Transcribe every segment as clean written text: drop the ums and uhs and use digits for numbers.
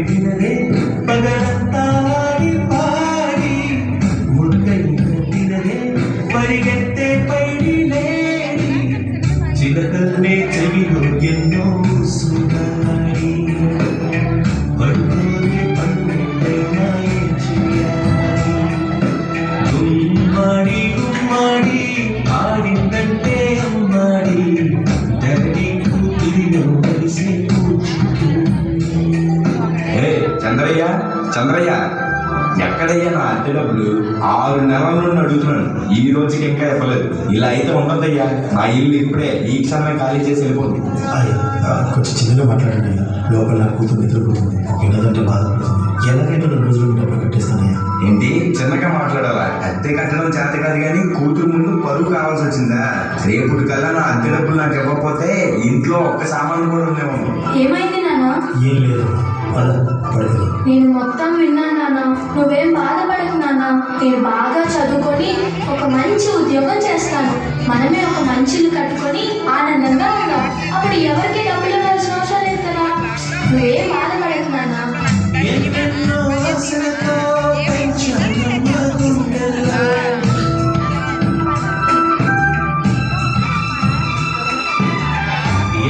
వినదే పగలంతా ఆడి పాడి ముక్కై తినదే పరిగెత్తే పైడి లేడి చిలకల్లే చెవిలో ఎన్నో సునాడి పడుకోని పడుకుంటైనా ఏం చెయ్యాలి గుమ్మాడి గుమ్మాడి ఆడిందంటే అమ్మాడి డాడీ కూతురిలో కలిసి చంద్రయ్య చంద్రయ్య ఎక్కడయ్యా నా అద్దె డబ్బులు 6 నెలల నుండి అడుగుతున్నాను, ఈ రోజుకి ఇంకా ఇవ్వలేదు. ఇలా అయితే ఉండద్దయ్యా, నా ఇల్లు ఇప్పుడే ఈ క్షణమే ఖాళీ చేసి వెళ్ళిపోతుంది. కొంచెం చిన్నగా మాట్లాడండి. లోపల నా కూతురు నిద్రపోతుంది, వినదంటే బాధపడుతుంది. ఎలాగైనా 2 రోజులు డబ్బులు కట్టేస్తానయ్యా. ఏంటి చిన్నగా మాట్లాడాలా? అద్దె కట్టడం చేత కాదు కానీ కూతురు ముందు పరువు కావాల్సి వచ్చిందా? రేపు కల్లా నా అద్దె డబ్బులు నాకు ఇవ్వకపోతే ఇంట్లో ఒక్క సామాను కూడా ఉండేవాళ్ళు. ఏమైంది నాన్న? ఏం లేదు, పడుతుంది. నేను మొత్తం విన్నాను నాన్న, నువ్వేం బాధపడకు నాన్న. నేను బాగా చదువుకొని ఒక మంచి ఉద్యోగం చేస్తాను, మనమే ఒక మంచి ఇల్లు కట్టుకొని ఆనందంగా ఉన్నాం. అప్పుడు ఎవరికి డబ్బులు ఇవ్వాల్సిన అవసరం లేదు కదా. నువ్వేం బాధపడకు నాన్న. ఎన్నెన్నో ఆశలతో పెంచానమ్మ గుండెల్లో.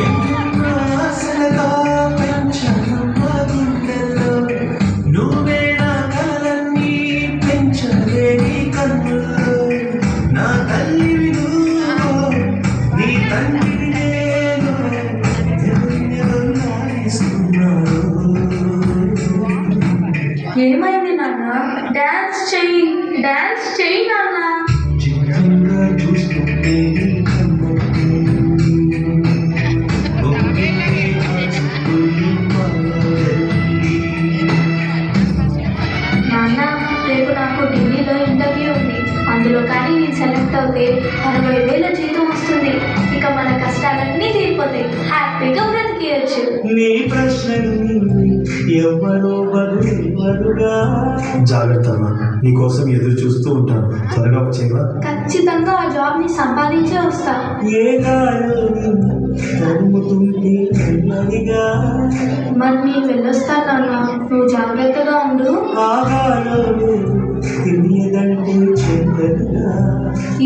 ఎన్నెన్నో ఆశలతో పెంచానమ్మ గుండెల్లో. నువ్వే నా కలలన్నీ పెంచలే నీ కన్నుల్లో. నా తల్లివి నువ్వు, నీ తండ్రిని నేను, ఎవరినెవరు లాలిస్తున్నాను. ఏమైంది నాన్న? డాన్స్ చెయ్యి, డాన్స్ చెయ్యి నాన్న. చిత్రంగా చూస్తుంటే నీ కమ్మకి ఒక్కే చుట్టుని పాలెల్లి. నాన్న, రేపు నాకు ఢిల్లీలో ఇంటర్వ్యూ ఉంది. అందులో కానీ నేను సెలెక్ట్ అవుతే 60,000 జీతం వస్తుంది. ఇక మన కష్టాలన్నీ తీరిపోతాయి, హ్యాపీగా బ్రతికేయచ్చు. నీ ప్రశ్నలు ఎవరో బదులుగా. జాగ్రత్త అమ్మా, నీకోసం ఎదురు చూస్తూ ఉంటాను. త్వరగా వచ్చేవా? ఖచ్చితంగా ఆ జాబ్ని సంపాదించే వస్తా. ఏ గాలి తరుముతుంటే అడిగా మరి నేను వెళ్ళొస్తా నాన్న, నువ్వు జాగ్రత్తగా ఉండు. ఆ గాలి తెలియదంటే చెందగా.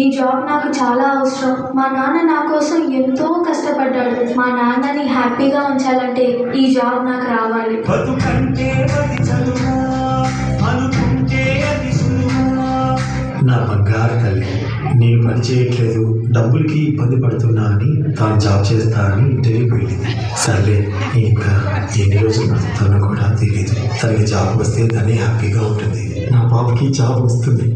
ఈ జాబ్ నాకు చాలా అవసరం. మా నాన్న నా కోసం ఎంతో కష్టపడ్డాడు. మా నాన్నని హ్యాపీగా ఉంచాలంటే ఈ జాబ్ నాకు రావాలి. బతుకంటే అది చదువా, అనుకుంటే అది సులువా. నా బంగారు తల్లి, నేను పని చేయట్లేదు, డబ్బులకి ఇబ్బంది పడుతున్నా అని తాను జాబ్ చేస్తా అని ఇంటర్వ్యూకి వెళ్ళింది. సర్లే, ఇంకా ఎన్ని రోజులు బ్రతుకుతానో కూడా తెలియదు. తనకి జాబ్ వస్తే తనే హ్యాపీగా ఉంటుంది. నా పాపకి జాబ్ వస్తుంది.